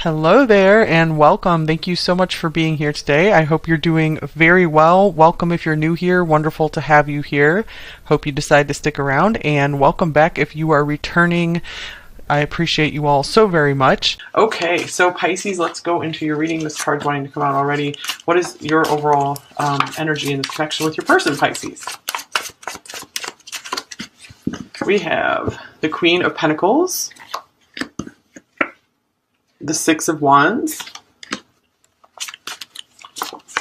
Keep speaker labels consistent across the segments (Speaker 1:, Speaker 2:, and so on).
Speaker 1: Hello there and welcome. Thank you so much for being here today. I hope you're doing very well. Welcome if you're new here. Wonderful to have you here. Hope you decide to stick around, and welcome back if you are returning. I appreciate you all so very much. Okay, so Pisces, let's go into your reading. This card's wanting to come out already. What is your overall energy in the connection with your person, Pisces? We have the Queen of Pentacles, the Six of Wands,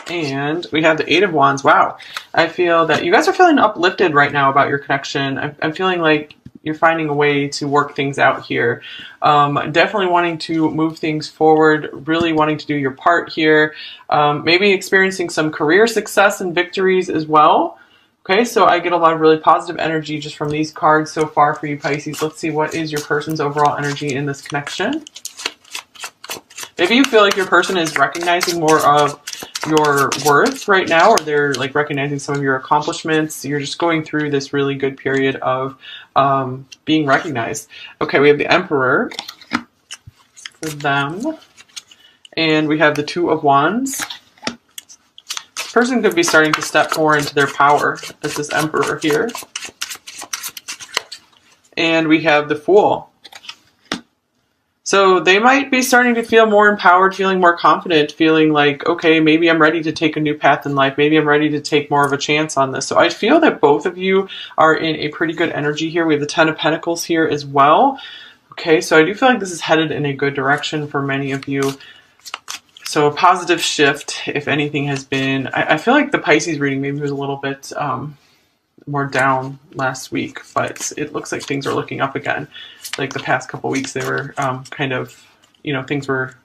Speaker 1: and we have the Eight of Wands. Wow. I feel that you guys are feeling uplifted right now about your connection. I'm feeling like you're finding a way to work things out here. Definitely wanting to move things forward, really wanting to do your part here. Maybe experiencing some career success and victories as well. Okay, so I get a lot of really positive energy just from these cards so far for you, Pisces. Let's see, what is your person's overall energy in this connection? Maybe you feel like your person is recognizing more of your worth right now, or they're like recognizing some of your accomplishments. You're just going through this really good period of being recognized. Okay, we have the Emperor for them, and we have the Two of Wands. This person could be starting to step more into their power as this Emperor here. And we have the Fool. So they might be starting to feel more empowered, feeling more confident, feeling like, okay, maybe I'm ready to take a new path in life. Maybe I'm ready to take more of a chance on this. So I feel that both of you are in a pretty good energy here. We have the Ten of Pentacles here as well. Okay, so I do feel like this is headed in a good direction for many of you. So a positive shift, if anything, has been... I feel like the Pisces reading maybe was a little bit more down last week, but it looks like things are looking up again. Like the past couple weeks, they were kind of, things were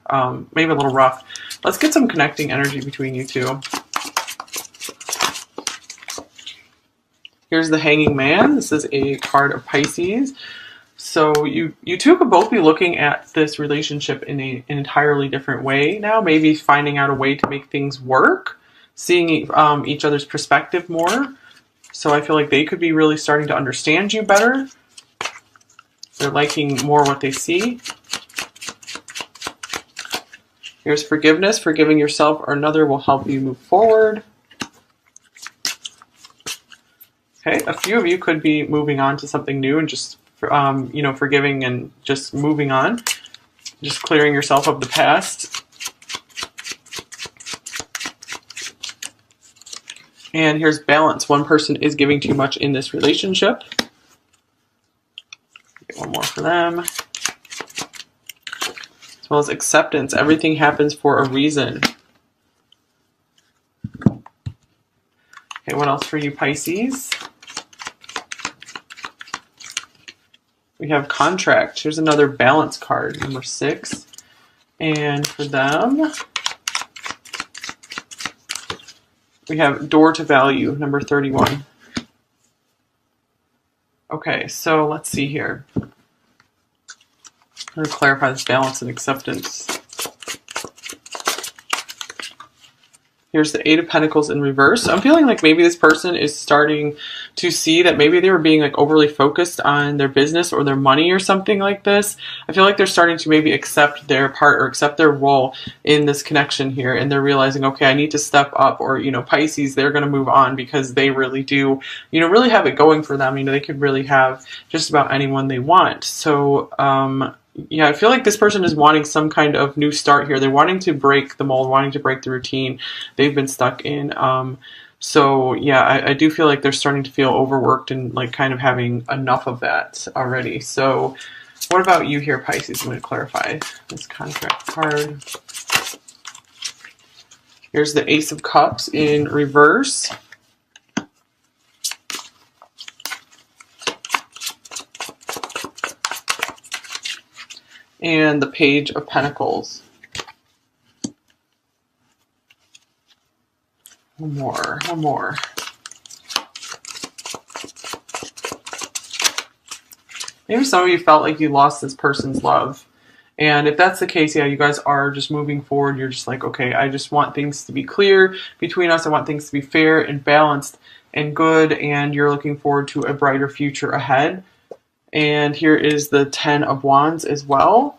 Speaker 1: maybe a little rough. Let's get some connecting energy between you two. Here's the Hanging Man. This is a card of Pisces. So you two could both be looking at this relationship in an entirely different way now. Maybe finding out a way to make things work, seeing each other's perspective more. So I feel like they could be really starting to understand you better. They're liking more what they see. Here's forgiveness. Forgiving yourself or another will help you move forward. Okay, a few of you could be moving on to something new and just, forgiving and just moving on. Just clearing yourself of the past. And here's balance. One person is giving too much in this relationship. Get one more for them. As well as acceptance. Everything happens for a reason. Okay, what else for you, Pisces? We have contract. Here's another balance card, number 6. And for them, we have door to value, number 31. Okay, so let's see here. I'm going to clarify this balance and acceptance. Here's the Eight of Pentacles in reverse. I'm feeling like maybe this person is starting to see that maybe they were being like overly focused on their business or their money or something like this. I feel like they're starting to maybe accept their part or accept their role in this connection here. And they're realizing, okay, I need to step up. Or, Pisces, they're going to move on because they really do, really have it going for them. They could really have just about anyone they want. So, yeah, I feel like this person is wanting some kind of new start here. They're wanting to break the mold, wanting to break the routine they've been stuck in. So yeah, I do feel like they're starting to feel overworked and like kind of having enough of that already. So what about you here, Pisces? I'm going to clarify this contract card. Here's the Ace of Cups in reverse. And the Page of Pentacles. One more. Maybe some of you felt like you lost this person's love. And if that's the case, yeah, you guys are just moving forward. You're just like, okay, I just want things to be clear between us. I want things to be fair and balanced and good. And you're looking forward to a brighter future ahead. And here is the Ten of Wands as well.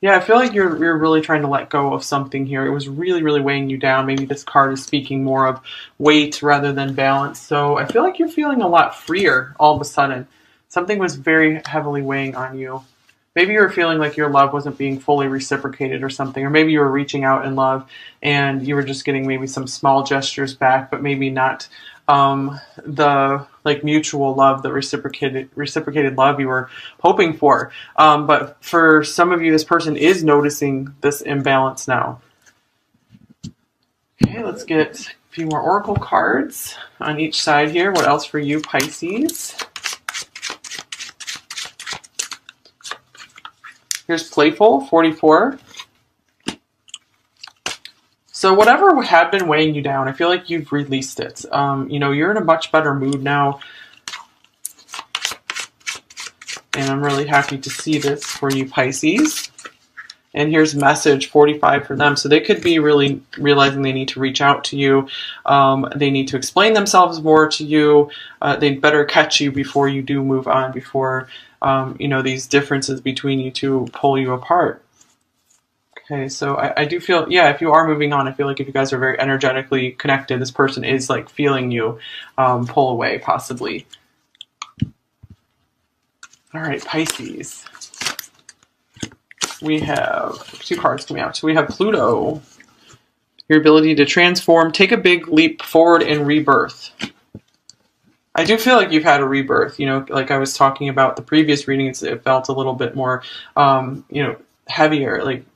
Speaker 1: Yeah, I feel like you're really trying to let go of something here. It was really, really weighing you down. Maybe this card is speaking more of weight rather than balance. So I feel like you're feeling a lot freer all of a sudden. Something was very heavily weighing on you. Maybe you were feeling like your love wasn't being fully reciprocated or something, or maybe you were reaching out in love and you were just getting maybe some small gestures back, but maybe not the like mutual love, the reciprocated love you were hoping for. But for some of you, this person is noticing this imbalance now. Okay, let's get a few more oracle cards on each side here. What else for you, Pisces? Here's Playful, 44. So whatever had been weighing you down, I feel like you've released it. You're in a much better mood now. And I'm really happy to see this for you, Pisces. And here's message 45 for them. So they could be really realizing they need to reach out to you. They need to explain themselves more to you. They'd better catch you before you do move on, before, these differences between you two pull you apart. Okay, so I do feel, yeah, if you are moving on, I feel like if you guys are very energetically connected, this person is like feeling you pull away, possibly. All right, Pisces. We have two cards coming out. So we have Pluto, your ability to transform, take a big leap forward in rebirth. I do feel like you've had a rebirth, like I was talking about the previous reading, it felt a little bit more, heavier, like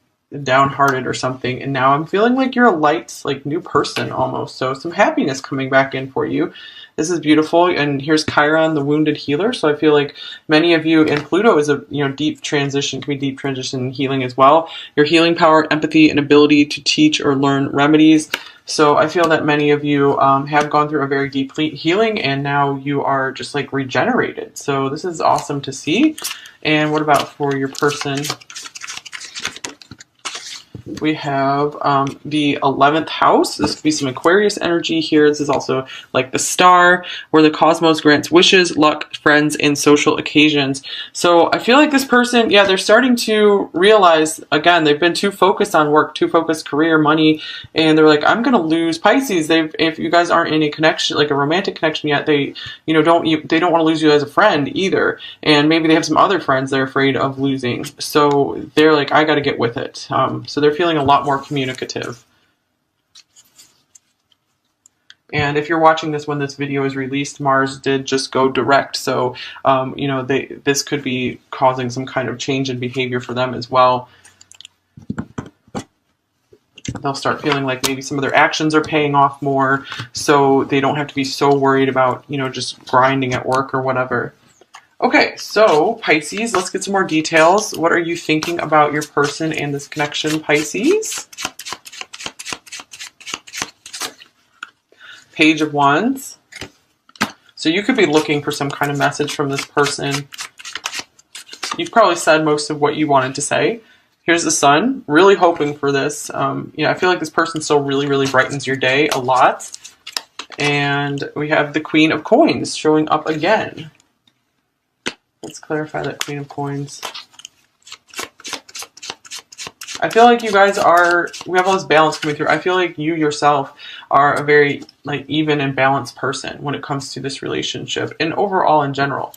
Speaker 1: downhearted or something. And now I'm feeling like you're a light, like new person almost. So some happiness coming back in for you. This is beautiful. And here's Chiron, the wounded healer. So I feel like many of you, and Pluto is a deep transition, can be deep transition and healing as well. Your healing power, empathy, and ability to teach or learn remedies. So I feel that many of you have gone through a very deep healing and now you are just like regenerated. So this is awesome to see. And what about for your person? We have the 11th house. This could be some Aquarius energy here. This is also like the star, where the cosmos grants wishes, luck, friends, and social occasions. So I feel like this person, yeah, they're starting to realize, again, they've been too focused on work, too focused career, money, and they're like, I'm going to lose Pisces. If you guys aren't in a connection, like a romantic connection yet, they don't want to lose you as a friend either. And maybe they have some other friends they're afraid of losing. So they're like, I got to get with it. So they're feeling a lot more communicative. And if you're watching this when this video is released, Mars did just go direct. So, this could be causing some kind of change in behavior for them as well. They'll start feeling like maybe some of their actions are paying off more, so they don't have to be so worried about, just grinding at work or whatever. Okay, so Pisces, let's get some more details. What are you thinking about your person and this connection, Pisces? Page of Wands. So you could be looking for some kind of message from this person. You've probably said most of what you wanted to say. Here's the Sun, really hoping for this. I feel like this person still really, really brightens your day a lot. And we have the Queen of Coins showing up again. Let's clarify that Queen of Coins. I feel like you guys we have all this balance coming through. I feel like you yourself are a very even and balanced person when it comes to this relationship and overall in general.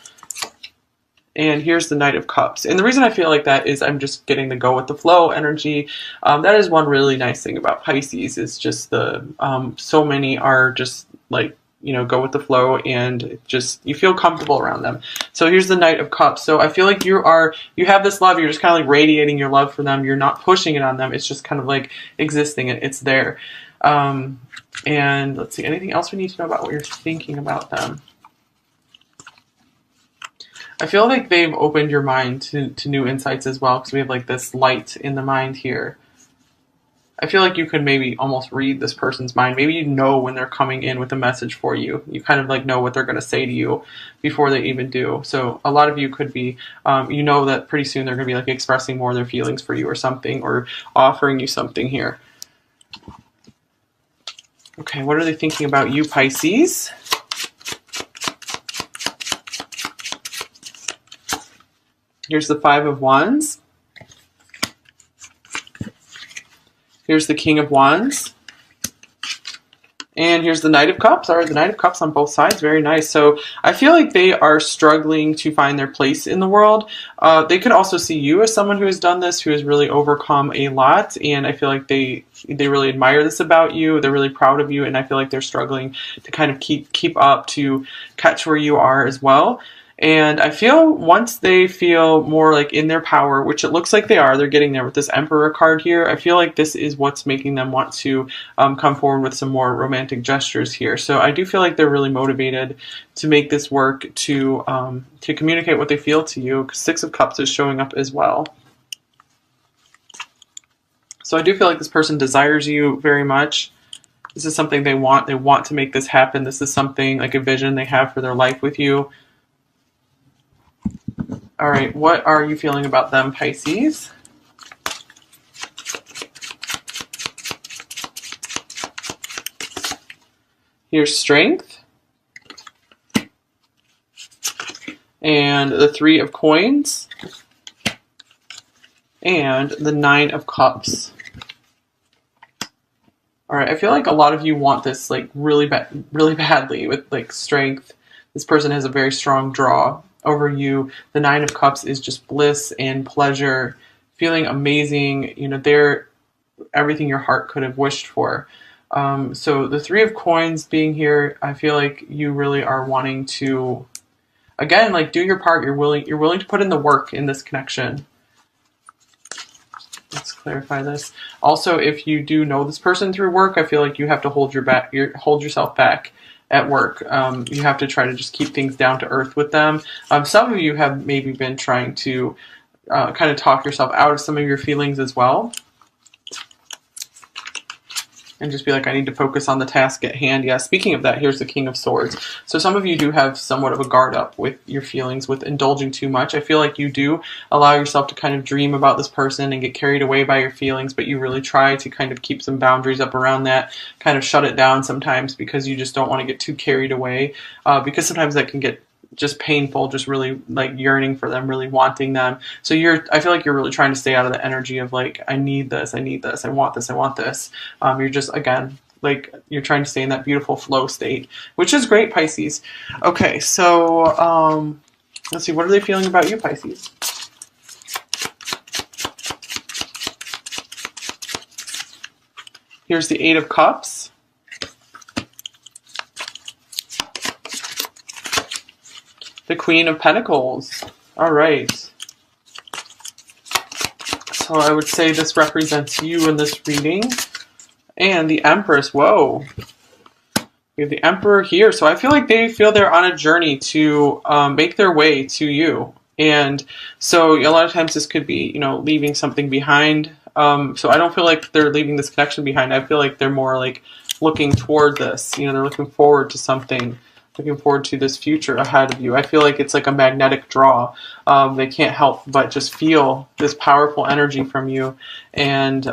Speaker 1: And here's the Knight of Cups. And the reason I feel like that is I'm just getting the go with the flow energy. That is one really nice thing about Pisces is just so many are just go with the flow and just you feel comfortable around them. So here's the Knight of Cups. So I feel like you have this love, you're just kind of like radiating your love for them. You're not pushing it on them. It's just kind of like existing. It's there. And let's see, anything else we need to know about what you're thinking about them? I feel like they've opened your mind to new insights as well because we have like this light in the mind here. I feel like you could maybe almost read this person's mind. Maybe you know when they're coming in with a message for you. You kind of know what they're going to say to you before they even do. So a lot of you could be, that pretty soon they're going to be expressing more of their feelings for you or something, or offering you something here. Okay, what are they thinking about you, Pisces? Here's the Five of Wands. Here's the King of Wands. And here's the Knight of Cups. All right, the Knight of Cups on both sides. Very nice. So I feel like they are struggling to find their place in the world. They could also see you as someone who has done this, who has really overcome a lot. And I feel like they really admire this about you. They're really proud of you. And I feel like they're struggling to kind of keep up to catch where you are as well. And I feel once they feel more like in their power, which it looks like they're getting there with this Emperor card here. I feel like this is what's making them want to come forward with some more romantic gestures here. So I do feel like they're really motivated to make this work, to communicate what they feel to you. 'Cause Six of Cups is showing up as well. So I do feel like this person desires you very much. This is something they want. They want to make this happen. This is something like a vision they have for their life with you. All right, what are you feeling about them, Pisces? Here's Strength. And the Three of Coins. And the Nine of Cups. All right, I feel like a lot of you want this like really badly with like Strength. This person has a very strong draw over you. The Nine of Cups is just bliss and pleasure, feeling amazing. You know, they're everything your heart could have wished for. So the Three of Coins being here, I feel like you really are wanting to, again, like do your part. You're willing to put in the work in this connection. Let's clarify this. Also, if you do know this person through work, I feel like you have to hold yourself back at work. You have to try to just keep things down to earth with them. Some of you have maybe been trying to kind of talk yourself out of some of your feelings as well. And just be like, I need to focus on the task at hand. Yeah, speaking of that, here's the King of Swords. So some of you do have somewhat of a guard up with your feelings, with indulging too much. I feel like you do allow yourself to kind of dream about this person and get carried away by your feelings, but you really try to kind of keep some boundaries up around that, kind of shut it down sometimes because you just don't want to get too carried away, because sometimes that can get just painful, just really like yearning for them, really wanting them. So I feel like you're really trying to stay out of the energy of like, I need this, I want this, I want this. You're just, again, like you're trying to stay in that beautiful flow state, which is great, Pisces. Okay, so let's see, what are they feeling about you, Pisces? Here's the Eight of Cups. The Queen of Pentacles. All right. So I would say this represents you in this reading. And the Empress. Whoa. We have the Emperor here. So I feel like they feel they're on a journey to make their way to you. And so a lot of times this could be, you know, leaving something behind. So I don't feel like they're leaving this connection behind. I feel like they're more like looking toward this. You know, they're looking forward to something. Looking forward to this future ahead of you. I feel like it's like a magnetic draw. They can't help but just feel this powerful energy from you. And,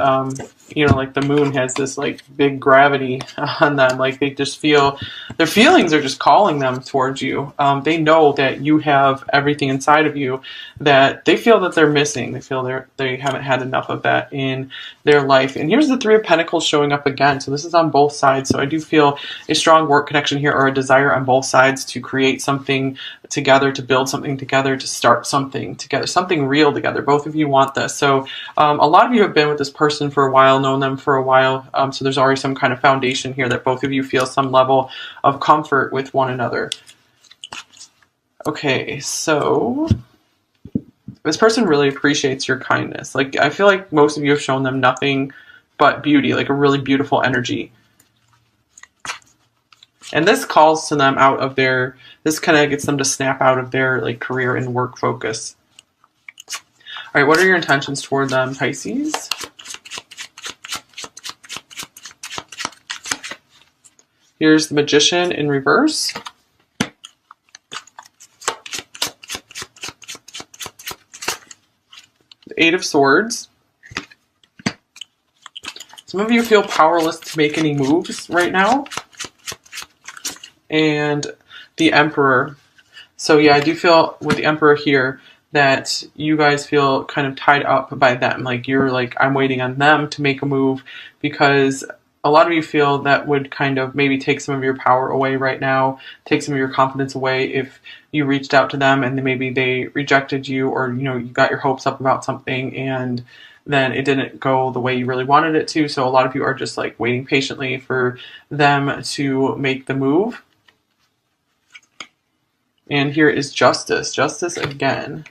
Speaker 1: you know, like the moon has this like big gravity on them. Like they just feel, their feelings are just calling them towards you. They know that you have everything inside of you that they feel that they're missing. They feel they haven't had enough of that in their life. And here's the Three of Pentacles showing up again. So this is on both sides. So I do feel a strong work connection here, or a desire on both sides to create something together, to build something together, to start something together, something real together. Both of you want this. So a lot of you have been with this person for a while, known them for a while. So there's already some kind of foundation here that both of you feel some level of comfort with one another. Okay, so this person really appreciates your kindness. Like, I feel like most of you have shown them nothing but beauty, like a really beautiful energy. And this calls to them out of this kind of gets them to snap out of their like career and work focus. All right, what are your intentions toward them, Pisces? Here's the Magician in reverse. The Eight of Swords. Some of you feel powerless to make any moves right now. And the Emperor. So yeah, I do feel with the Emperor here that you guys feel kind of tied up by them. Like you're like, I'm waiting on them to make a move, because a lot of you feel that would kind of maybe take some of your power away right now, take some of your confidence away if you reached out to them and then maybe they rejected you, or you got your hopes up about something and then it didn't go the way you really wanted it to. So a lot of you are just like waiting patiently for them to make the move. And here is Justice. Justice again.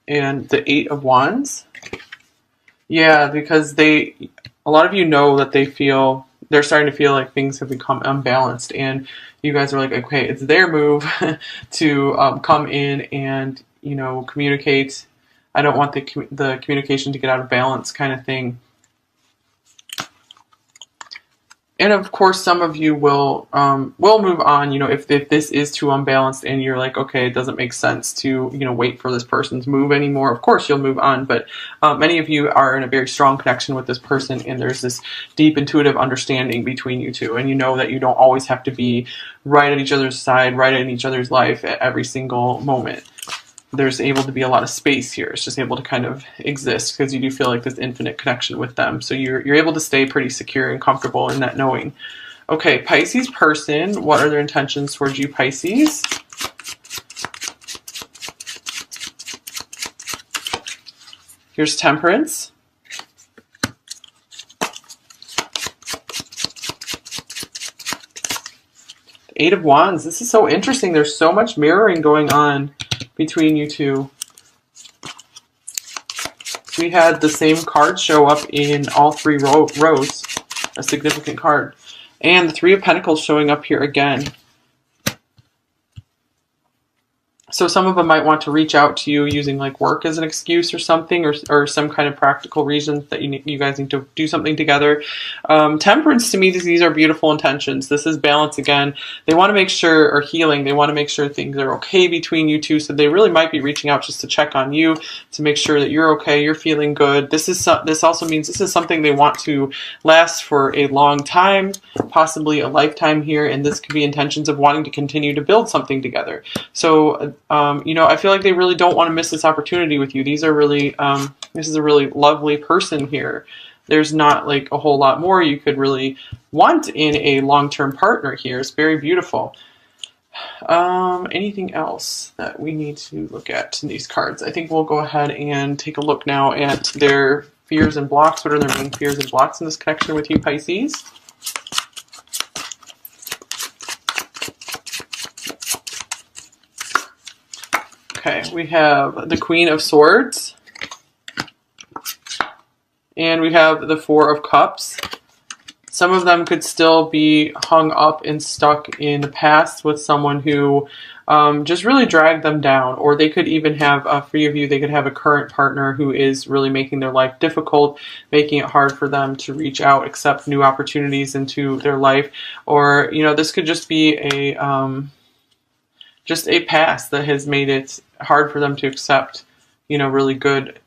Speaker 1: And the Eight of Wands. Yeah, because a lot of you know that they're starting to feel like things have become unbalanced, and you guys are like, okay, it's their move to come in and communicate. I don't want the communication to get out of balance, kind of thing. And of course, some of you will move on. If this is too unbalanced and you're like, okay, it doesn't make sense to wait for this person's move anymore. Of course, you'll move on. But many of you are in a very strong connection with this person, and there's this deep intuitive understanding between you two, and you know that you don't always have to be right at each other's side, right in each other's life at every single moment. There's able to be a lot of space here. It's just able to kind of exist because you do feel like this infinite connection with them. So you're able to stay pretty secure and comfortable in that knowing. Okay, Pisces person, what are their intentions towards you, Pisces? Here's Temperance. Eight of Wands. This is so interesting. There's so much mirroring going on between you two. We had the same card show up in all three rows, a significant card. And the Three of Pentacles showing up here again. So some of them might want to reach out to you using like work as an excuse or something, or some kind of practical reason that you guys need to do something together. Temperance, to me, these are beautiful intentions. This is balance again. They want to make sure, or healing, they want to make sure things are okay between you two. So they really might be reaching out just to check on you, to make sure that you're okay, you're feeling good. This also means this is something they want to last for a long time, possibly a lifetime here. And this could be intentions of wanting to continue to build something together. So I feel like they really don't want to miss this opportunity with you. These are really, this is a really lovely person here. There's not like a whole lot more you could really want in a long-term partner here. It's very beautiful. Anything else that we need to look at in these cards? I think we'll go ahead and take a look now at their fears and blocks. What are their main fears and blocks in this connection with you, Pisces? Okay, we have the Queen of Swords. And we have the Four of Cups. Some of them could still be hung up and stuck in the past with someone who just really dragged them down. Or they could even have, for you, they could have a current partner who is really making their life difficult, making it hard for them to reach out, accept new opportunities into their life. Or, this could just be just a past that has made it hard for them to accept, really good,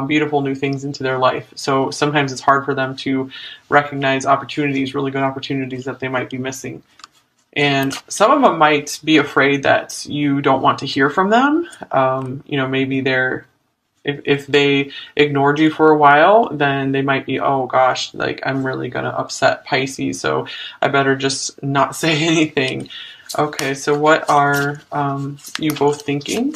Speaker 1: beautiful new things into their life. So sometimes it's hard for them to recognize opportunities, really good opportunities that they might be missing. And some of them might be afraid that you don't want to hear from them. Maybe if they ignored you for a while, then they might be, oh gosh, like I'm really going to upset Pisces, so I better just not say anything. Okay, so what are you both thinking?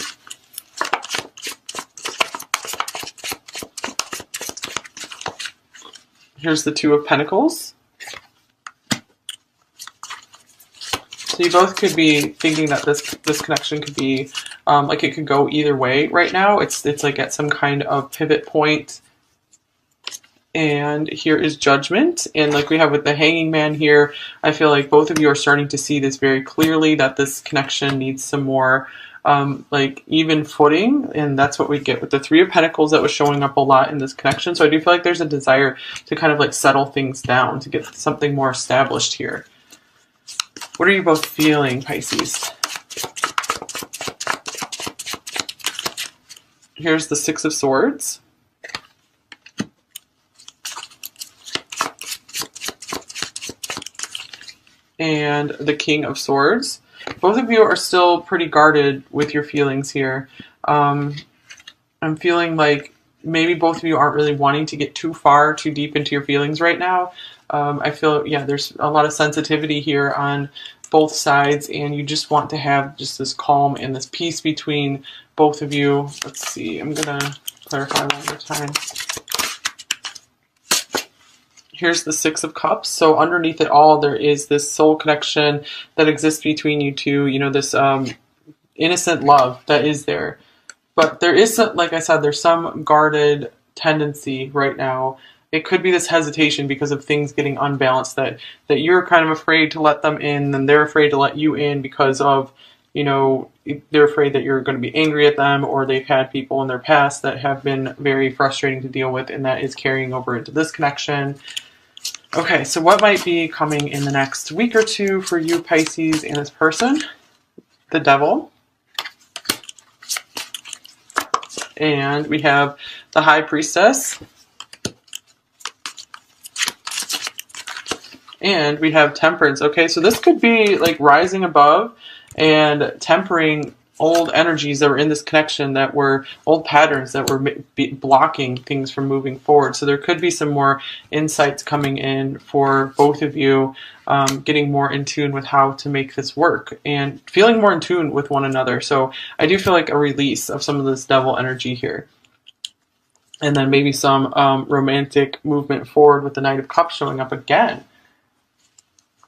Speaker 1: Here's the Two of Pentacles. So you both could be thinking that this connection could be like it could go either way right now. It's like at some kind of pivot point. And here is Judgment. And like we have with the Hanging Man here, I feel like both of you are starting to see this very clearly, that this connection needs some more like even footing. And that's what we get with the Three of Pentacles that was showing up a lot in this connection. So I do feel like there's a desire to kind of like settle things down, to get something more established here. What are you both feeling, Pisces? Here's the Six of Swords. And the King of Swords. both of you are still pretty guarded with your feelings here. I'm feeling like maybe both of you aren't really wanting to get too far, too deep into your feelings right now. I feel, yeah, there's a lot of sensitivity here on both sides, and you just want to have just this calm and this peace between both of you. Let's see, I'm going to clarify one more time. Here's the Six of Cups. So underneath it all, there is this soul connection that exists between you two, you know, this innocent love that is there. But there is, like I said, there's some guarded tendency right now. It could be this hesitation because of things getting unbalanced, that you're kind of afraid to let them in, and they're afraid to let you in because of, you know, they're afraid that you're going to be angry at them, or they've had people in their past that have been very frustrating to deal with, and that is carrying over into this connection. Okay, so what might be coming in the next week or two for you, Pisces, and this person? The Devil. And we have the High Priestess. And we have Temperance. Okay, so this could be like rising above and tempering old energies that were in this connection, that were old patterns that were blocking things from moving forward. So there could be some more insights coming in for both of you, getting more in tune with how to make this work and feeling more in tune with one another. So I do feel like a release of some of this devil energy here. And then maybe some romantic movement forward with the Knight of Cups showing up again.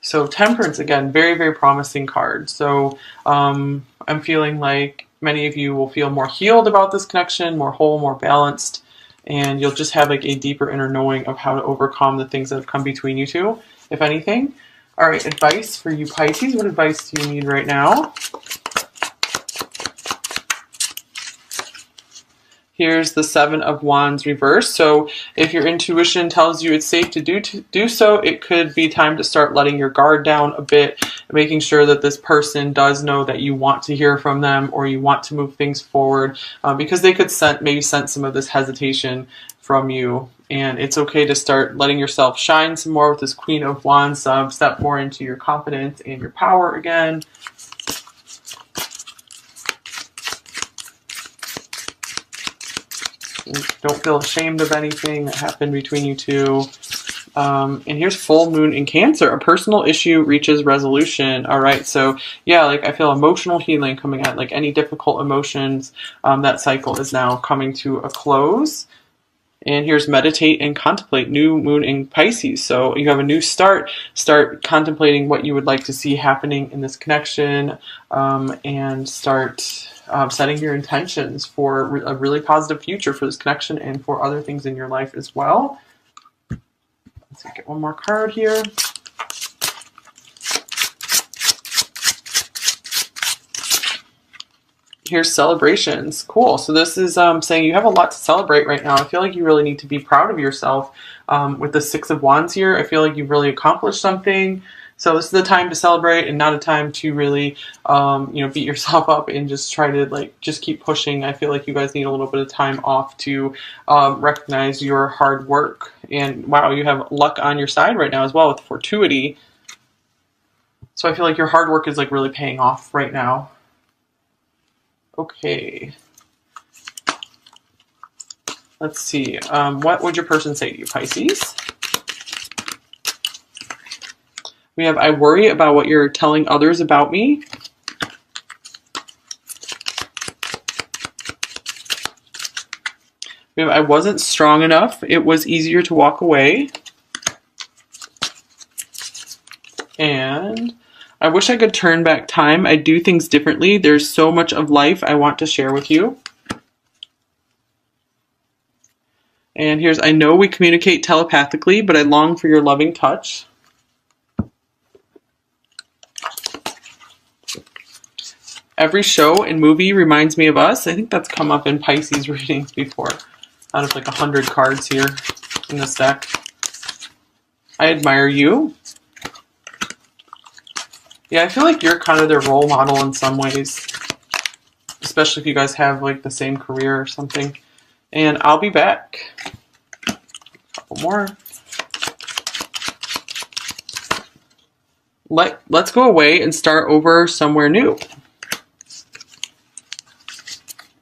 Speaker 1: So Temperance, again, very, very promising card. So I'm feeling like many of you will feel more healed about this connection, more whole, more balanced, and you'll just have like a deeper inner knowing of how to overcome the things that have come between you two, if anything. All right, advice for you, Pisces. What advice do you need right now? Here's the Seven of Wands reverse. So if your intuition tells you it's safe to do so, it could be time to start letting your guard down a bit, making sure that this person does know that you want to hear from them, or you want to move things forward, because they could maybe sense some of this hesitation from you. And it's okay to start letting yourself shine some more with this Queen of Wands, step more into your confidence and your power again. Don't feel ashamed of anything that happened between you two. And here's full moon in Cancer. A personal issue reaches resolution. All right, so yeah, like I feel emotional healing coming out. Like any difficult emotions, that cycle is now coming to a close. And here's meditate and contemplate. New moon in Pisces. So you have a new start. Start contemplating what you would like to see happening in this connection, and start setting your intentions for a really positive future for this connection and for other things in your life as well. Let's get one more card here. Here's celebrations. Cool. So this is saying you have a lot to celebrate right now. I feel like you really need to be proud of yourself. With the Six of Wands here, I feel like you've really accomplished something. So this is the time to celebrate, and not a time to really, beat yourself up and just try to just keep pushing. I feel like you guys need a little bit of time off to recognize your hard work. And wow, you have luck on your side right now as well with fortuity. So I feel like your hard work is really paying off right now. Okay. Let's see. What would your person say to you, Pisces? We have, I worry about what you're telling others about me. We have, I wasn't strong enough. It was easier to walk away. And I wish I could turn back time. I do things differently. There's so much of life I want to share with you. And here's, I know we communicate telepathically, but I long for your loving touch. Every show and movie reminds me of us. I think that's come up in Pisces readings before, out of 100 cards here in this deck. I admire you. Yeah, I feel like you're kind of their role model in some ways, especially if you guys have the same career or something. And I'll be back. A couple more. let's go away and start over somewhere new.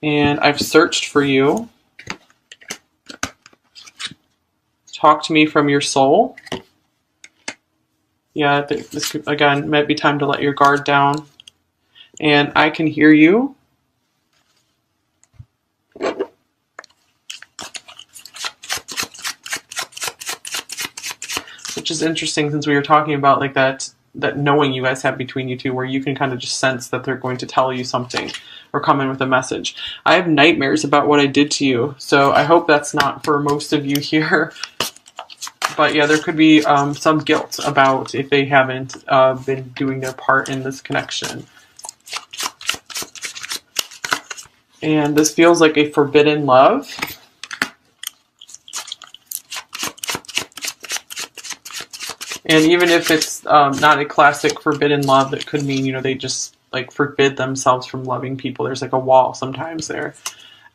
Speaker 1: And I've searched for you. Talk to me from your soul. Yeah, I think this could, again, might be time to let your guard down. And I can hear you. Which is interesting, since we were talking about like that knowing you guys have between you two, where you can kind of just sense that they're going to tell you something or come in with a message. I have nightmares about what I did to you, so I hope that's not for most of you here. But yeah, there could be some guilt about if they haven't been doing their part in this connection. And this feels like a forbidden love. And even if it's not a classic forbidden love, that could mean, you know, they just like forbid themselves from loving people. There's like a wall sometimes there.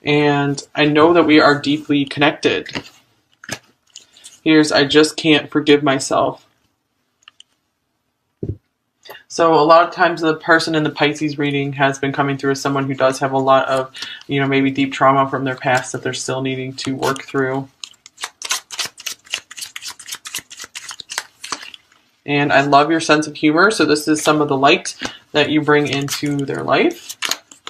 Speaker 1: And I know that we are deeply connected. Here's, I just can't forgive myself. So a lot of times the person in the Pisces reading has been coming through as someone who does have a lot of, you know, maybe deep trauma from their past that they're still needing to work through. And I love your sense of humor. So this is some of the light that you bring into their life.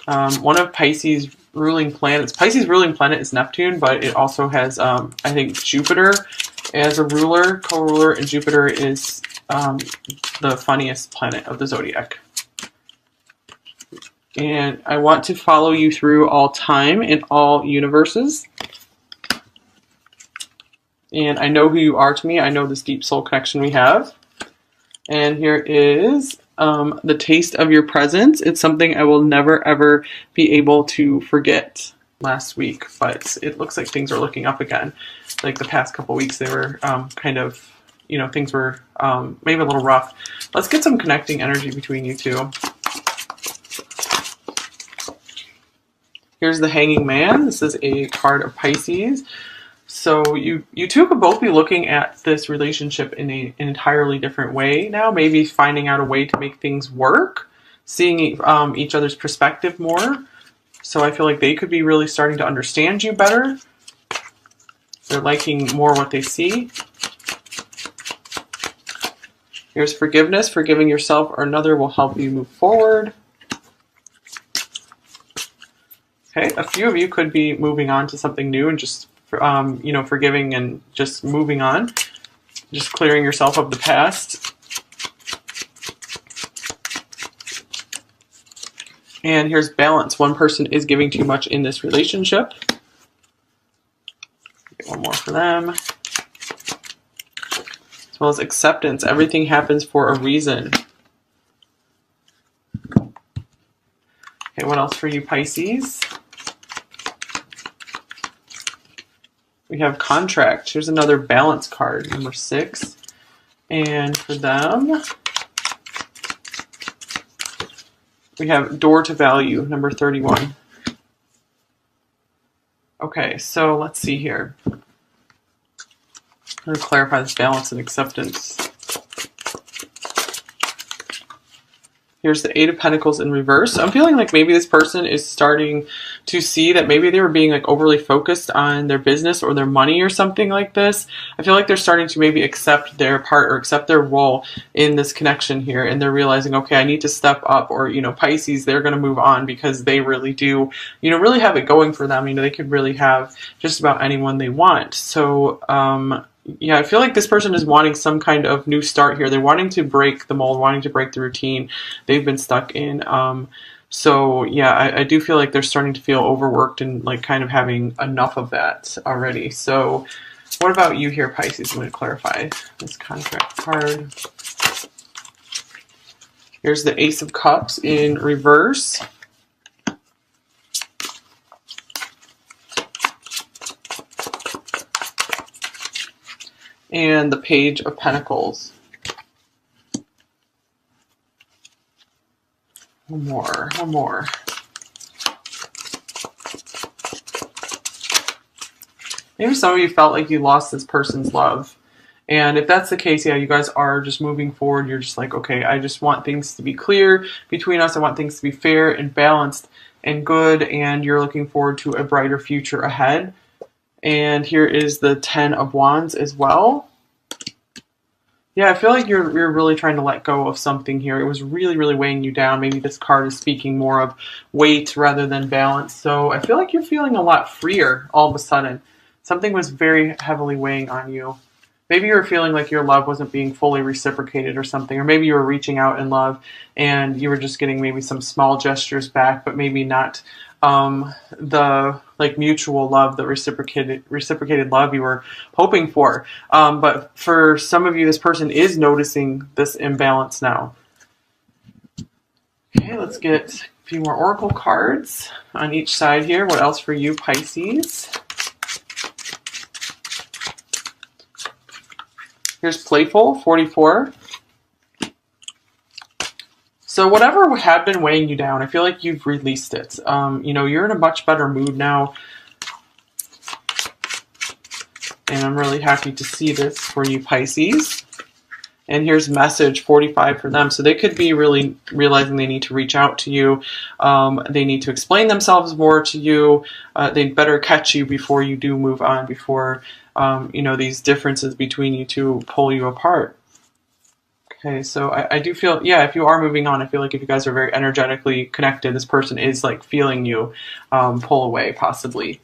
Speaker 1: One of Pisces' ruling planets. Pisces' ruling planet is Neptune, but it also has, I think, Jupiter as a ruler, co-ruler, and Jupiter is the funniest planet of the zodiac. And I want to follow you through all time and all universes. And I know who you are to me. I know this deep soul connection we have. And here is the taste of your presence. It's something I will never, ever be able to forget. Last week, but it looks like things are looking up again. Like the past couple weeks, they were kind of, you know, things were maybe a little rough. Let's get some connecting energy between you two. Here's the Hanging Man. This is a card of Pisces. So you two could both be looking at this relationship in an entirely different way now. Maybe finding out a way to make things work, seeing each other's perspective more. So I feel like they could be really starting to understand you better. They're liking more what they see. Here's forgiveness. Forgiving yourself or another will help you move forward. Okay, a few of you could be moving on to something new and just, you know, forgiving and just moving on. Just clearing yourself of the past. And here's balance. One person is giving too much in this relationship. Get one more for them. As well as acceptance. Everything happens for a reason. Okay, what else for you, Pisces? We have contract. Here's another balance card, number 6. And for them, we have door to value, number 31. Okay, so let's see here. I'm going to clarify this balance and acceptance. Here's the 8 of Pentacles in reverse. I'm feeling like maybe this person is starting to see that maybe they were being like overly focused on their business or their money or something like this. I feel like they're starting to maybe accept their part or accept their role in this connection here. And they're realizing, okay, I need to step up. Or, you know, Pisces, they're going to move on because they really do, you know, really have it going for them. You know, they could really have just about anyone they want. So, yeah, I feel like this person is wanting some kind of new start here. They're wanting to break the mold, wanting to break the routine they've been stuck in. So yeah, I do feel like they're starting to feel overworked and like kind of having enough of that already. So what about you here, Pisces? I'm going to clarify this contract card. Here's the Ace of Cups in reverse. And the Page of Pentacles. One more. Maybe some of you felt like you lost this person's love. And if that's the case, yeah, you guys are just moving forward. You're just like, okay, I just want things to be clear between us. I want things to be fair and balanced and good. And you're looking forward to a brighter future ahead. And here is the 10 of Wands as well. Yeah, I feel like you're really trying to let go of something here. It was really, really weighing you down. Maybe this card is speaking more of weight rather than balance. So I feel like you're feeling a lot freer all of a sudden. Something was very heavily weighing on you. Maybe you were feeling like your love wasn't being fully reciprocated or something. Or maybe you were reaching out in love and you were just getting maybe some small gestures back, but maybe not the like mutual love, the reciprocated love you were hoping for. But for some of you, this person is noticing this imbalance now. Okay, let's get a few more oracle cards on each side here. What else for you, Pisces? Here's Playful, 44. So whatever had been weighing you down, I feel like you've released it. You're in a much better mood now. And I'm really happy to see this for you, Pisces. And here's message 45 for them. So they could be really realizing they need to reach out to you. They need to explain themselves more to you. They'd better catch you before you do move on, before, these differences between you two pull you apart. Okay, so I do feel, yeah, if you are moving on, I feel like if you guys are very energetically connected, this person is like feeling you pull away, possibly.